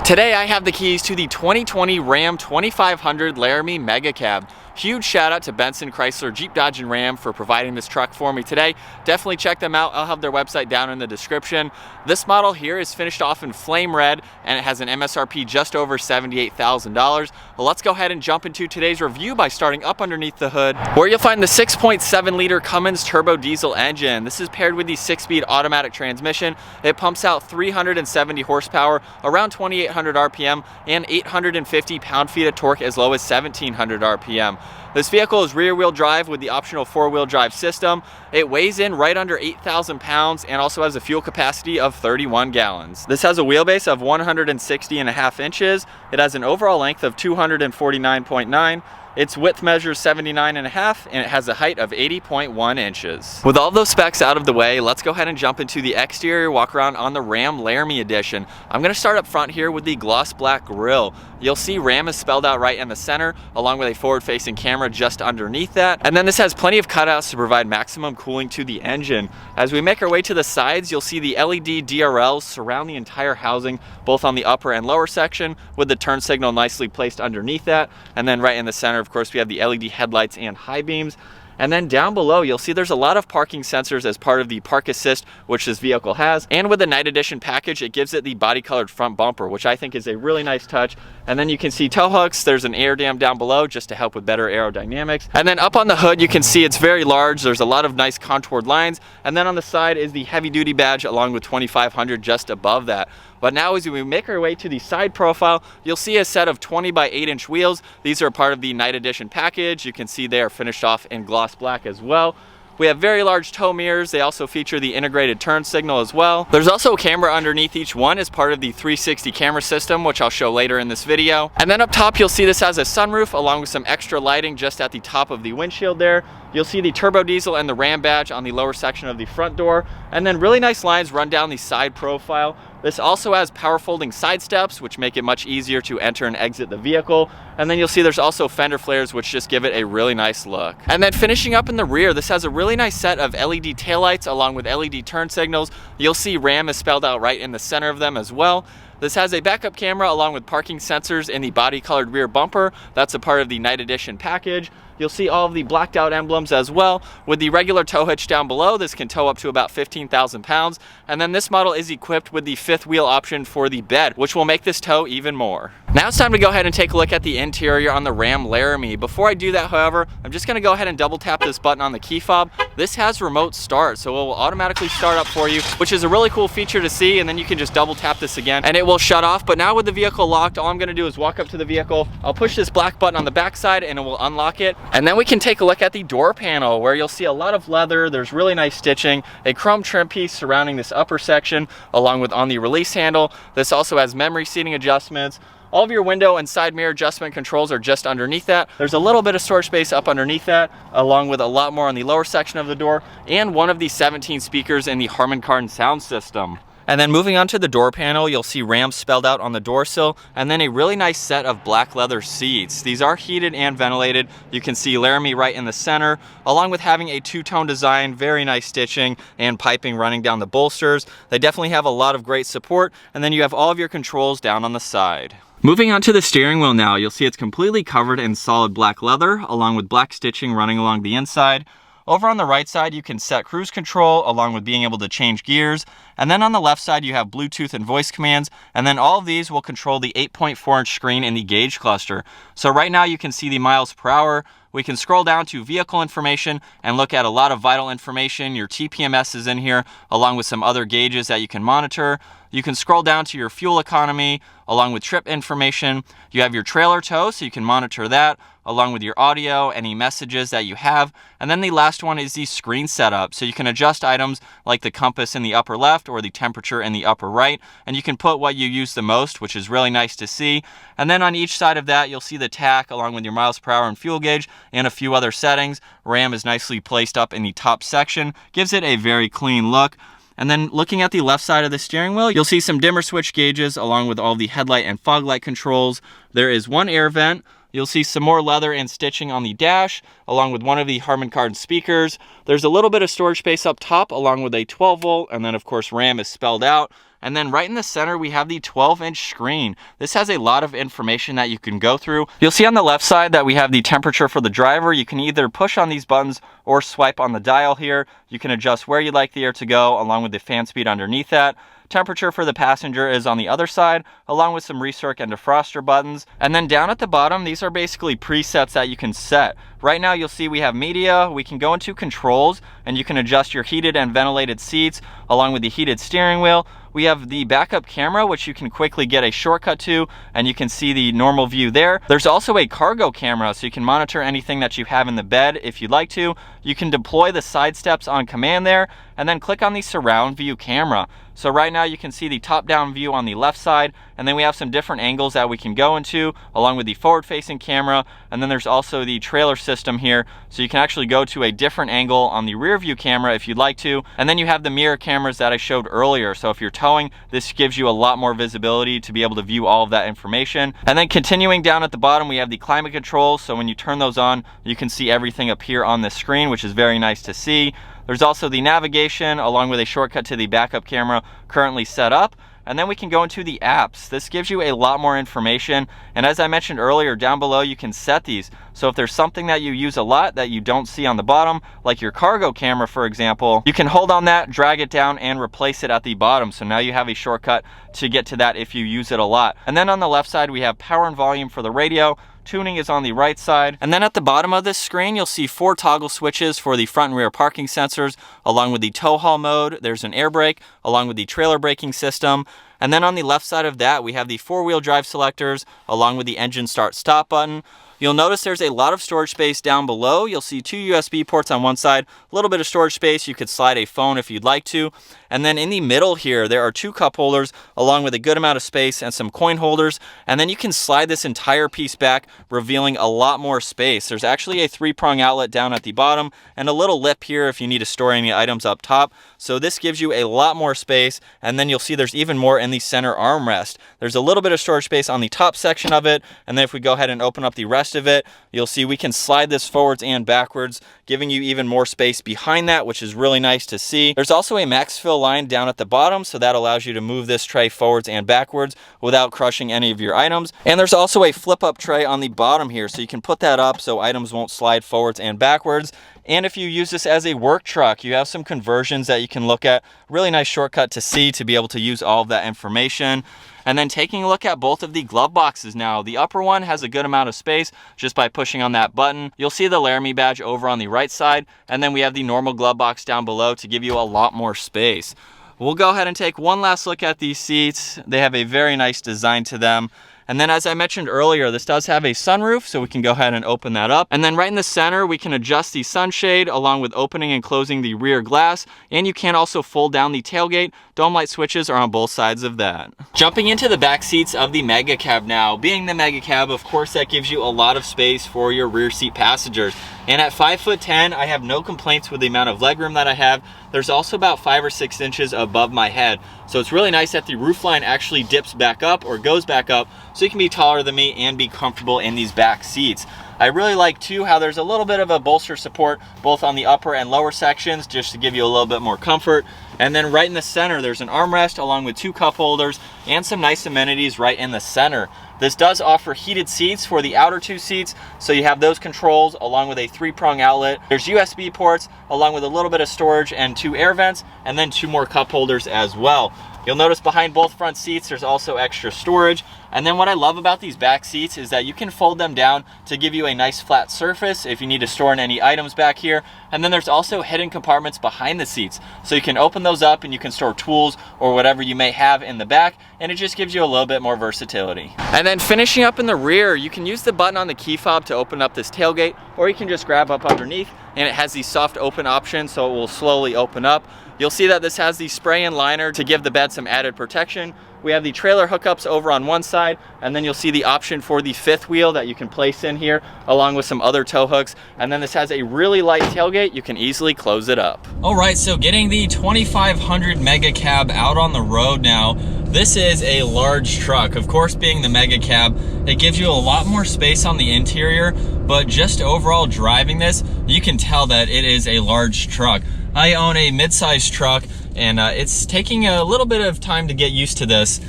Today I have the keys to the 2020 Ram 2500 Laramie Mega Cab. Huge shout out to Benson Chrysler Jeep Dodge and Ram for providing this truck for me today. Definitely check them out. I'll have their website down in the description. This model here is finished off in flame red and it has an MSRP just over $78,000. Well, let's go ahead and jump into today's review by starting up underneath the hood, where you'll find the 6.7 liter Cummins turbo diesel engine. This is paired with the 6-speed automatic transmission. It pumps out 370 horsepower, around 2,800 RPM, and 850 pound-feet of torque as low as 1,700 RPM. This vehicle is rear-wheel drive with the optional 4-wheel drive system. It weighs in right under 8,000 pounds and also has a fuel capacity of 31 gallons. This has a wheelbase of 160.5 inches. It has an overall length of 249.9. Its width measures 79.5 and it has a height of 80.1 inches. With all those specs out of the way, let's go ahead and jump into the exterior walk around on the Ram Laramie edition. I'm going to start up front here with the gloss black grille. You'll see Ram is spelled out right in the center, along with a forward-facing camera just underneath that. And then this has plenty of cutouts to provide maximum cooling to the engine. As we make our way to the sides, you'll see the LED DRLs surround the entire housing, both on the upper and lower section, with the turn signal nicely placed underneath that. And then right in the center, of course, we have the LED headlights and high beams. And then down below, you'll see there's a lot of parking sensors as part of the park assist, which this vehicle has. And with the night edition package, it gives it the body colored front bumper, which I think is a really nice touch. And then you can see tow hooks. There's an air dam down below just to help with better aerodynamics. And then up on the hood, you can see it's very large. There's a lot of nice contoured lines. And then on the side is the heavy duty badge along with 2500 just above that. But now as we make our way to the side profile, you'll see a set of 20 by 8 inch wheels. These are part of the night edition package. You can see they are finished off in gloss black as well. We have very large tow mirrors. They also feature the integrated turn signal as well. There's also a camera underneath each one as part of the 360 camera system, which I'll show later in this video. And then up top, you'll see this has a sunroof along with some extra lighting just at the top of the windshield there. You'll see the turbo diesel and the Ram badge on the lower section of the front door. And then really nice lines run down the side profile. This also has power folding side steps, which make it much easier to enter and exit the vehicle. And then you'll see there's also fender flares, which just give it a really nice look. And then finishing up in the rear, this has a really nice set of LED taillights along with LED turn signals. You'll see Ram is spelled out right in the center of them as well. This has a backup camera along with parking sensors in the body colored rear bumper. That's a part of the night edition package. You'll see all of the blacked out emblems as well. With the regular tow hitch down below, this can tow up to about 15,000 pounds. And then this model is equipped with the 5th wheel option for the bed, which will make this tow even more. Now it's time to go ahead and take a look at the interior on the Ram Laramie. Before I do that, however, I'm just gonna go ahead and double tap this button on the key fob. This has remote start, so it will automatically start up for you, which is a really cool feature to see. And then you can just double tap this again and it will shut off. But now with the vehicle locked, all I'm gonna do is walk up to the vehicle. I'll push this black button on the back side and it will unlock it. And then we can take a look at the door panel, where you'll see a lot of leather. There's really nice stitching, a chrome trim piece surrounding this upper section, along with on the release handle. This also has memory seating adjustments. All of your window and side mirror adjustment controls are just underneath that. There's a little bit of storage space up underneath that, along with a lot more on the lower section of the door, and one of the 17 speakers in the Harman Kardon sound system. And then moving on to the door panel, you'll see Ram spelled out on the door sill, and then a really nice set of black leather seats. These are heated and ventilated. You can see Laramie right in the center, along with having a two-tone design, very nice stitching and piping running down the bolsters. They definitely have a lot of great support, and then you have all of your controls down on the side. Moving on to the steering wheel now, you'll see it's completely covered in solid black leather, along with black stitching running along the inside. Over on the right side, you can set cruise control along with being able to change gears. And then on the left side, you have Bluetooth and voice commands. And then all of these will control the 8.4-inch screen in the gauge cluster. So right now you can see the miles per hour. We can scroll down to vehicle information and look at a lot of vital information. Your TPMS is in here, along with some other gauges that you can monitor. You can scroll down to your fuel economy, along with trip information. You have your trailer tow, so you can monitor that, along with your audio, any messages that you have. And then the last one is the screen setup. So you can adjust items like the compass in the upper left or the temperature in the upper right. And you can put what you use the most, which is really nice to see. And then on each side of that, you'll see the tach along with your miles per hour and fuel gauge and a few other settings. Ram is nicely placed up in the top section, gives it a very clean look. And then looking at the left side of the steering wheel, you'll see some dimmer switch gauges along with all the headlight and fog light controls. There is one air vent. You'll see some more leather and stitching on the dash, along with one of the Harman Kardon speakers. There's a little bit of storage space up top, along with a 12 volt, and then of course RAM is spelled out. And then right in the center, we have the 12-inch screen. This has a lot of information that you can go through. You'll see on the left side that we have the temperature for the driver. You can either push on these buttons or swipe on the dial here. You can adjust where you'd like the air to go, along with the fan speed underneath that. Temperature for the passenger is on the other side, along with some recirc and defroster buttons. And then down at the bottom, these are basically presets that you can set. Right now, you'll see we have media. We can go into controls, and you can adjust your heated and ventilated seats, along with the heated steering wheel. We have the backup camera, which you can quickly get a shortcut to, and you can see the normal view there. There's also a cargo camera, so you can monitor anything that you have in the bed if you'd like to. You can deploy the side steps on command there, and then click on the surround view camera. So right now you can see the top-down view on the left side, and then we have some different angles that we can go into, along with the forward-facing camera, and then there's also the trailer system here, so you can actually go to a different angle on the rear view camera if you'd like to. And then you have the mirror cameras that I showed earlier, so if you're towing, this gives you a lot more visibility to be able to view all of that information. And then continuing down at the bottom, we have the climate controls, so when you turn those on, you can see everything appear on the screen, which is very nice to see. There's also the navigation, along with a shortcut to the backup camera currently set up. And then we can go into the apps. This gives you a lot more information. And as I mentioned earlier, down below you can set these. So if there's something that you use a lot that you don't see on the bottom, like your cargo camera, for example, you can hold on that, drag it down, and replace it at the bottom. So now you have a shortcut to get to that if you use it a lot. And then on the left side, we have power and volume for the radio. Tuning is on the right side. And then at the bottom of this screen, you'll see 4 toggle switches for the front and rear parking sensors, along with the tow haul mode. There's an air brake, along with the trailer braking system. And then on the left side of that, we have the 4-wheel drive selectors, along with the engine start stop button. You'll notice there's a lot of storage space down below. You'll see 2 USB ports on one side, a little bit of storage space. You could slide a phone if you'd like to. And then in the middle here, there are 2 cup holders, along with a good amount of space and some coin holders. And then you can slide this entire piece back, revealing a lot more space. There's actually a 3-prong outlet down at the bottom, and a little lip here if you need to store any items up top. So this gives you a lot more space. And then you'll see there's even more in the center armrest. There's a little bit of storage space on the top section of it. And then if we go ahead and open up the rest of it, you'll see we can slide this forwards and backwards, giving you even more space behind that, which is really nice to see. There's also a max fill line down at the bottom, so that allows you to move this tray forwards and backwards without crushing any of your items. And there's also a flip up tray on the bottom here, so you can put that up so items won't slide forwards and backwards. And if you use this as a work truck, you have some conversions that you can look at. Really nice shortcut to see to be able to use all of that information. And then taking a look at both of the glove boxes now. The upper one has a good amount of space just by pushing on that button. You'll see the Laramie badge over on the right side, and then we have the normal glove box down below to give you a lot more space. We'll go ahead and take one last look at these seats. They have a very nice design to them. And then as I mentioned earlier, this does have a sunroof, so we can go ahead and open that up. And then right in the center, we can adjust the sunshade along with opening and closing the rear glass. And you can also fold down the tailgate. Dome light switches are on both sides of that. Jumping into the back seats of the Mega Cab now. Being the Mega Cab, of course, that gives you a lot of space for your rear seat passengers. And at 5'10", I have no complaints with the amount of legroom that I have. There's also about 5 or 6 inches above my head. So it's really nice that the roofline actually dips back up or goes back up, so you can be taller than me and be comfortable in these back seats. I really like too how there's a little bit of a bolster support both on the upper and lower sections, just to give you a little bit more comfort. And then right in the center, there's an armrest along with 2 cup holders and some nice amenities right in the center. This does offer heated seats for the outer 2 seats, so you have those controls along with a 3-prong outlet. There's USB ports along with a little bit of storage and 2 air vents, and then 2 more cup holders as well. You'll notice behind both front seats, there's also extra storage. And then what I love about these back seats is that you can fold them down to give you a nice flat surface if you need to store in any items back here. And then there's also hidden compartments behind the seats, so you can open those up and you can store tools or whatever you may have in the back, and it just gives you a little bit more versatility. And then finishing up in the rear, you can use the button on the key fob to open up this tailgate, or you can just grab up underneath, and it has the soft open option, so it will slowly open up. You'll see that this has the spray-in liner to give the bed some added protection. We have the trailer hookups over on one side, and then you'll see the option for the 5th wheel that you can place in here, along with some other tow hooks. And then this has a really light tailgate. You can easily close it up. All right, so getting the 2500 Mega Cab out on the road now. This is a large truck. Of course, being the Mega Cab, it gives you a lot more space on the interior, but just overall driving this, you can tell that it is a large truck. I own a mid-sized truck, and it's taking a little bit of time to get used to this.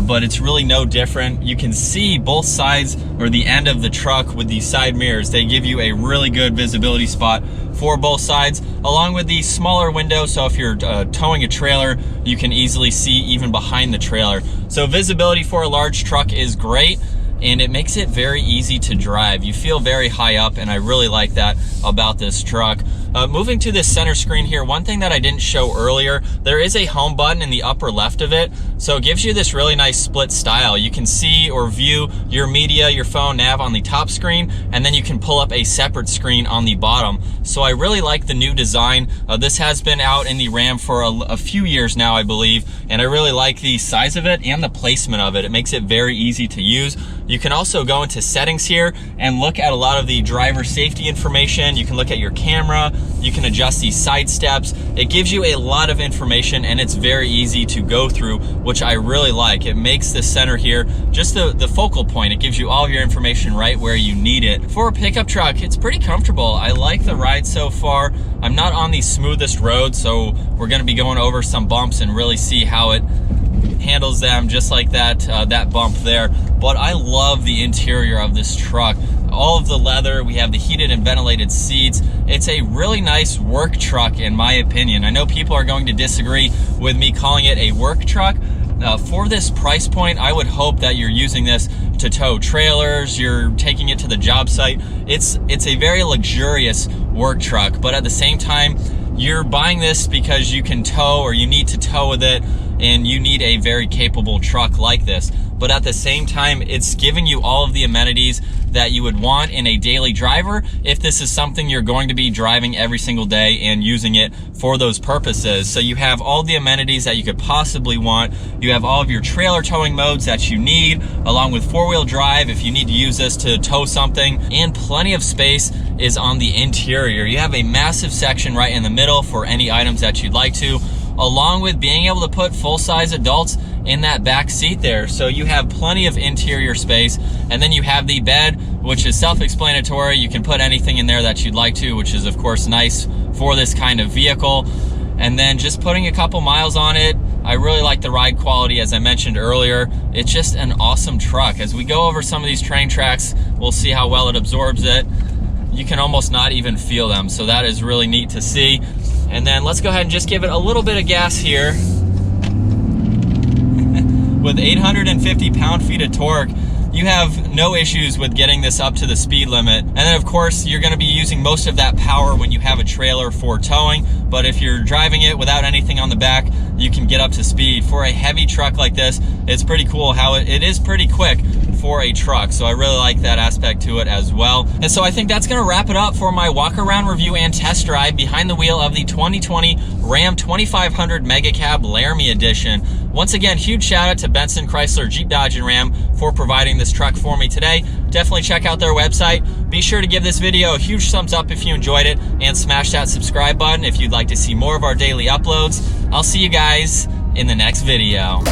But it's really no different. You can see both sides or the end of the truck with these side mirrors. They give you a really good visibility spot for both sides, along with the smaller window. So if you're towing a trailer, you can easily see even behind the trailer. So visibility for a large truck is great, and it makes it very easy to drive. You feel very high up, and I really like that about this truck. Moving to this center screen here, one thing that I didn't show earlier, there is a home button in the upper left of it. So it gives you this really nice split style. You can see or view your media, your phone, nav on the top screen, and then you can pull up a separate screen on the bottom. So I really like the new design. This has been out in the Ram for a few years now, I believe, and I really like the size of it and the placement of it. It makes it very easy to use. You can also go into settings here and look at a lot of the driver safety information. You can look at your camera. You can adjust these side steps. It gives you a lot of information, and it's very easy to go through, which I really like. It makes the center here just the focal point. It gives you all of your information right where you need it. For a pickup truck, it's pretty comfortable. I like the ride so far. I'm not on the smoothest road, so we're gonna be going over some bumps and really see how it handles them, just like that bump there. But I love the interior of this truck. All of the leather, we have the heated and ventilated seats. It's a really nice work truck in my opinion. I know people are going to disagree with me calling it a work truck. For this price point, I would hope that you're using this to tow trailers, you're taking it to the job site. It's a very luxurious work truck, but at the same time, you're buying this because you can tow or you need to tow with it, and you need a very capable truck like this. But at the same time, it's giving you all of the amenities that you would want in a daily driver if this is something you're going to be driving every single day and using it for those purposes. So you have all the amenities that you could possibly want. You have all of your trailer towing modes that you need, along with four-wheel drive if you need to use this to tow something, and plenty of space is on the interior. You have a massive section right in the middle for any items that you'd like to, along with being able to put full-size adults in that back seat there. So you have plenty of interior space. And then you have the bed, which is self-explanatory. You can put anything in there that you'd like to, which is of course nice for this kind of vehicle. And then just putting a couple miles on it, I really like the ride quality. As I mentioned earlier, it's just an awesome truck. As we go over some of these train tracks, we'll see how well it absorbs it. You can almost not even feel them, so that is really neat to see. And then let's go ahead and just give it a little bit of gas here. With 850 pound-feet of torque, you have no issues with getting this up to the speed limit. And then of course, you're gonna be using most of that power when you have a trailer for towing, but if you're driving it without anything on the back, you can get up to speed. For a heavy truck like this, it's pretty cool how it is pretty quick for a truck. So I really like that aspect to it as well. And so I think that's gonna wrap it up for my walk-around review and test drive behind the wheel of the 2020 Ram 2500 Mega Cab Laramie Edition. Once again, huge shout out to Benson Chrysler Jeep Dodge and Ram for providing this truck for me today. Definitely check out their website. Be sure to give this video a huge thumbs up if you enjoyed it, and smash that subscribe button if you'd like to see more of our daily uploads. I'll see you guys in the next video.